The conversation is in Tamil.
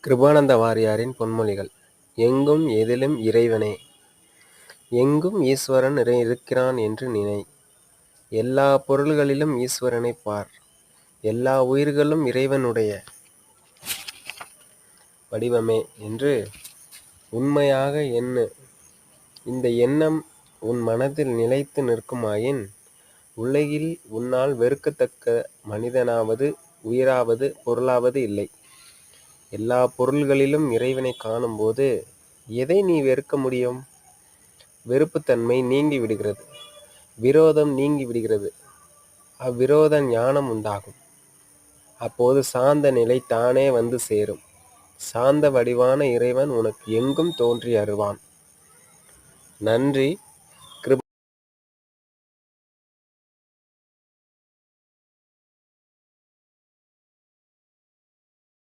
கிருபானந்த வாரியாரின் பொன்மொழிகள். எங்கும் எதிலும் இறைவனே. எங்கும் ஈஸ்வரன் இருக்கிறான் என்று நினை. எல்லா பொருள்களிலும் ஈஸ்வரனைப் பார். எல்லா உயிர்களும் இறைவனுடைய வடிவமே என்று உண்மையாக எண்ணு. இந்த எண்ணம் உன் மனத்தில் நிலைத்து நிற்குமாயின், உலகில் உன்னால் வெறுக்கத்தக்க மனிதனாவது உயிராவது பொருளாவது இல்லை. எல்லா பொருள்களிலும் இறைவனை காணும்போது எதை நீ வெறுக்க முடியும்? வெறுப்புத்தன்மை நீங்கி விடுகிறது, விரோதம் நீங்கி விடுகிறது. அவ்விரோத ஞானம் உண்டாகும். அப்போது சாந்த நிலை தானே வந்து சேரும். சாந்த வடிவான இறைவன் உனக்கு எங்கும் தோன்றி அருள்வான். நன்றி.